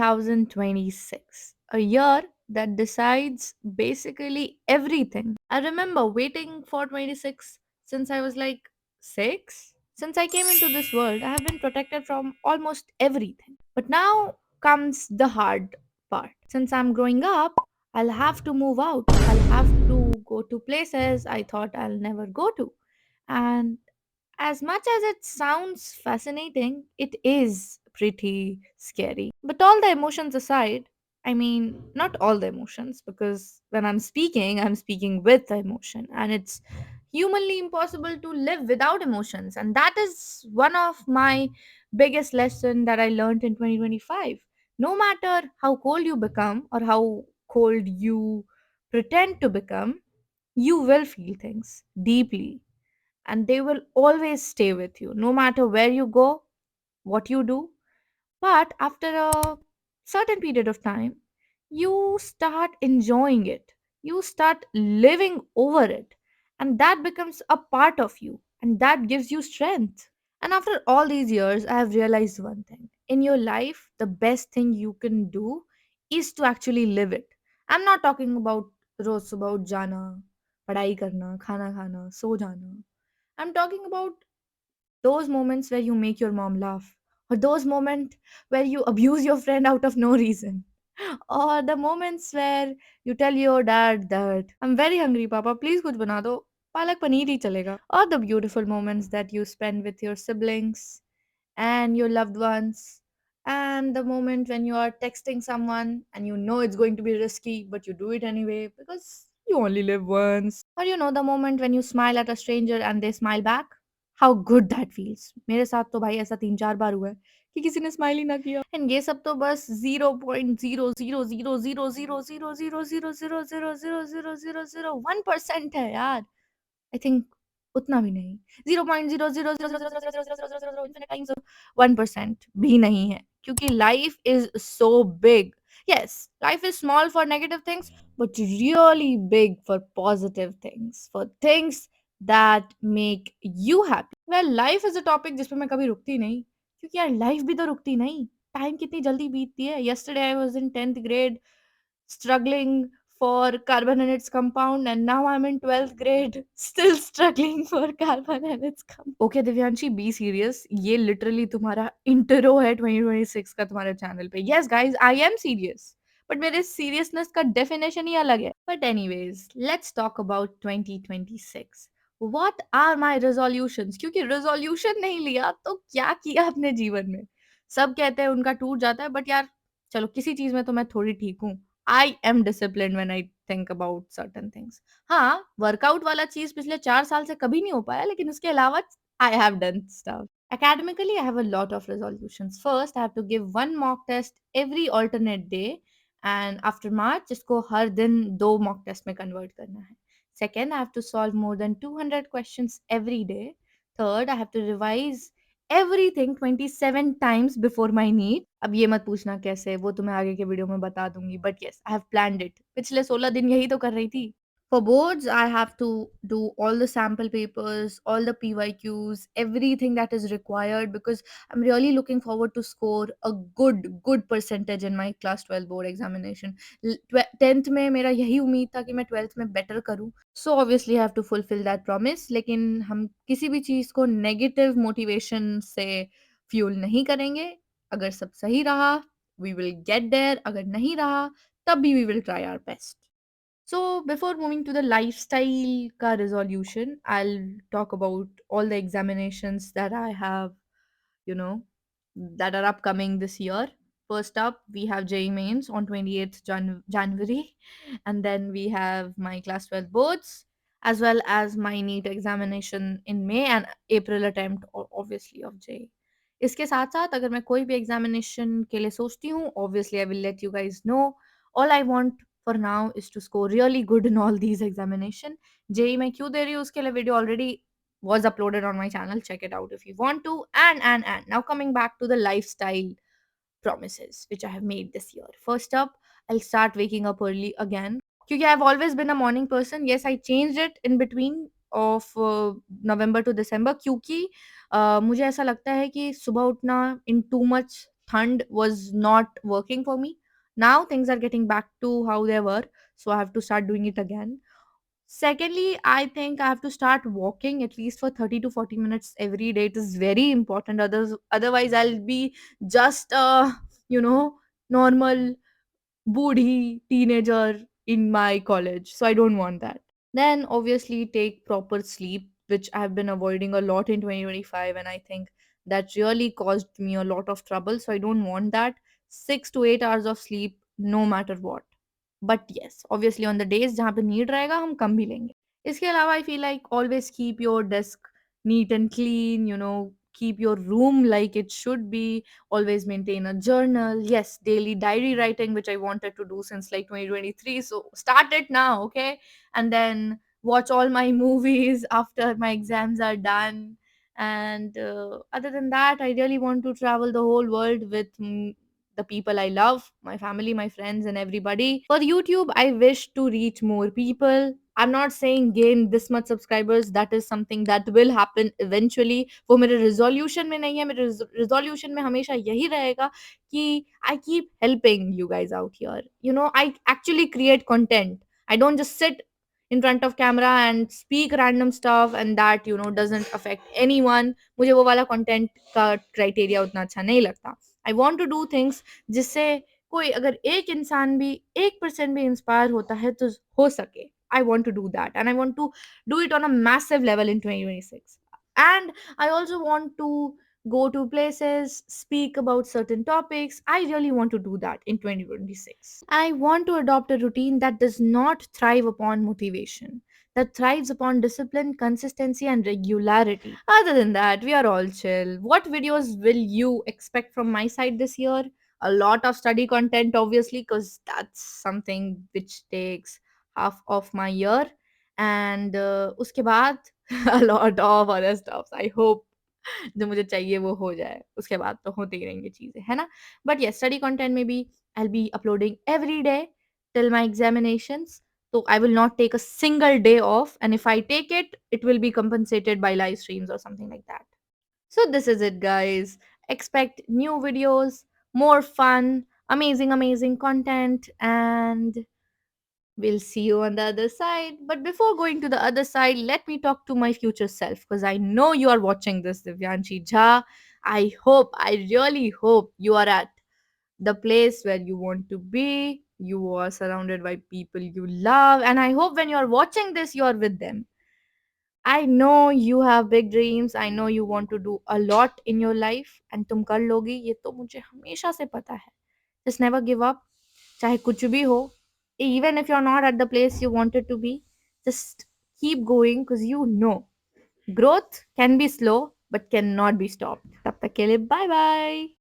2026, a year that decides basically everything. I remember waiting for 26 since I was like 6. Since I came into this world, I have been protected from almost everything. But now comes the hard part. Since I'm growing up, I'll have to move out. I'll have to go to places I thought I'll never go to. And as much as it sounds fascinating, it is pretty scary. But all the emotions aside, I mean, not all the emotions, because when I'm speaking with the emotion, and it's humanly impossible to live without emotions. And that is one of my biggest lesson that I learned in 2025. No matter how cold you become or how cold you pretend to become, you will feel things deeply, and they will always stay with you no matter where you go, what you do. But after a certain period of time, you start enjoying it, you start living over it, and that becomes a part of you, and that gives you strength. And after all these years, I have realized one thing: in your life, the best thing you can do is to actually live it. I'm not talking about रोज सुबह उठ जाना, पढ़ाई करना, खाना खाना, सो जाना. I'm talking about those moments where you make your mom laugh, or those moments where you abuse your friend out of no reason, or the moments where you tell your dad that I'm very hungry, Papa, please kuch bana do, palak paneer hi chalega. Or the beautiful moments that you spend with your siblings and your loved ones, and the moment when you are texting someone and you know it's going to be risky, but you do it anyway because you only live once. Or the moment when you smile at a stranger and they smile back, how good that feels. मेरे साथ तो भाई ऐसा 3-4 बार हुआ है कि किसी ने स्माइल ही ना किया, एंड ये सब तो बस 0.000000000000001% है यार. आई थिंक उतना भी नहीं, 0.000000000 इन्फिनिट टाइम्स 1% भी नहीं है, क्योंकि life is so big. Yes, life is small for negative things, but really big for positive things, for things that make you happy. Well, life is a topic जिस पे मैं कभी रुकती नहीं, क्योंकि यार लाइफ भी तो रुकती नहीं. टाइम कितनी जल्दी बीतती है. Yesterday I was in 10th grade struggling for carbon and its compound, and now I'm in 12th grade still struggling for carbon and its compound. Okay Divyanshi, be serious. ये literally तुम्हारा intro है 2026 का तुम्हारे channel पे. Yes guys, I am serious. But मेरे seriousness का definition ही अलग है. But anyways, let's talk about 2026. What are my resolutions? क्योंकि resolution नहीं लिया तो क्या किया अपने जीवन में. सब कहते हैं उनका टूट जाता है, बट यार चलो किसी चीज में तो मैं थोड़ी ठीक हूँ. I am discipline when I think about certain things. हाँ, वर्कआउट वाला चीज पिछले 4 साल से कभी नहीं हो पाया, लेकिन उसके अलावा I have done stuff. Academically, I have a lot of resolutions. First, I have to give one mock test every alternate day, and after March, इसको हर दिन 2 mock test में convert करना है. Second, I have to solve more than 200 questions every day. Third, I have to revise everything 27 times before my need. अब ये मत पूछना कैसे, वो तो मैं आगे के वीडियो में बता दूंगी, but yes I have planned it. पिछले 16 दिन यही तो कर रही थी. For boards, I have to do all the sample papers, all the PYQs, everything that is required, because I'm really looking forward to score a good percentage in my class 12 board examination. 10th में मेरा यही उम्मीद था कि मैं 12th में better करूँ. So obviously I have to fulfill that promise. लेकिन हम किसी भी चीज़ को negative motivation से fuel नहीं करेंगे. अगर सब सही रहा, we will get there. अगर नहीं रहा, तब भी we will try our best. So before moving to the lifestyle ka resolution, I'll talk about all the examinations that I have, you know, that are upcoming this year. First up, we have JEE Mains on 28th January, and then we have my class 12 boards, as well as my NEET examination in May and April attempt, obviously, of JEE. इसके साथ साथ अगर मैं कोई भी examination के लिए सोचती हूँ, obviously I will let you guys know. All I want for now is to score really good in all these examination. JEE मैं क्यों दे रही हूँ उसके लिए video already was uploaded on my channel. Check it out if you want to. And now coming back to the lifestyle promises which I have made this year. First up, I'll start waking up early again. Because I've always been a morning person. Yes, I changed it in between of November to December, क्योंकि मुझे ऐसा लगता है कि सुबह उठना in too much thund was not working for me. Now things are getting back to how they were, so I have to start doing it again. Secondly, I think I have to start walking at least for 30 to 40 minutes every day. It is very important. Otherwise, I'll be just a, normal boody teenager in my college. So I don't want that. Then obviously take proper sleep, which I've been avoiding a lot in 2025, and I think that really caused me a lot of trouble. So I don't want that. 6 to 8 hours of sleep, no matter what. But yes obviously on the days जहाँ पे need रहेगा हम कम भी लेंगे. इसके अलावा I feel like always keep your desk neat and clean, keep your room like it should be. Always maintain a journal. Yes, daily diary writing, which I wanted to do since like 2023. So start it now, okay? And then watch all my movies after my exams are done. And other than that, I really want to travel the whole world with the people I love, my family, my friends, and everybody. For YouTube, I wish to reach more people. I'm not saying gain this much subscribers. That is something that will happen eventually. वो मेरे resolution में नहीं है. मेरे resolution में हमेशा यही रहेगा कि I keep helping you guys out here. I actually create content. I don't just sit in front of camera and speak random stuff, and that doesn't affect anyone. मुझे वो वाला content का criteria उतना अच्छा नहीं लगता. I want to do things जिससे कोई अगर एक इंसान भी 1% भी इंस्पायर होता है तो हो सके. I want to do that, and I want to do it on a massive level in 2026. And I also want to go to places, speak about certain topics. I really want to do that in 2026. I want to adopt a routine that does not thrive upon motivation, that thrives upon discipline, consistency, and regularity. Other than that, we are all chill. What videos will you expect from my side this year? A lot of study content, obviously, because that's something which takes half of my year. And uske baad, a lot of other stuff. I hope जो मुझे चाहिए वो हो जाए. उसके बाद तो होती ही रहेंगी चीज़ें, है ना? But yes, study content maybe I'll be uploading every day till my examinations. So I will not take a single day off, and if I take it, it will be compensated by live streams or something like that. So this is it, guys. Expect new videos, more fun, amazing content, and we'll see you on the other side. But before going to the other side, let me talk to my future self because I know you are watching this, Divyanshi Jha. I really hope you are at the place where you want to be. You are surrounded by people you love, and I hope when you are watching this, you are with them. I know you have big dreams. I know you want to do a lot in your life, and तुम कर लोगी ये तो मुझे हमेशा से पता है. Just never give up. चाहे कुछ भी हो, even if you're not at the place you wanted to be, just keep going because you know growth can be slow but cannot be stopped. तब तक के लिए bye bye.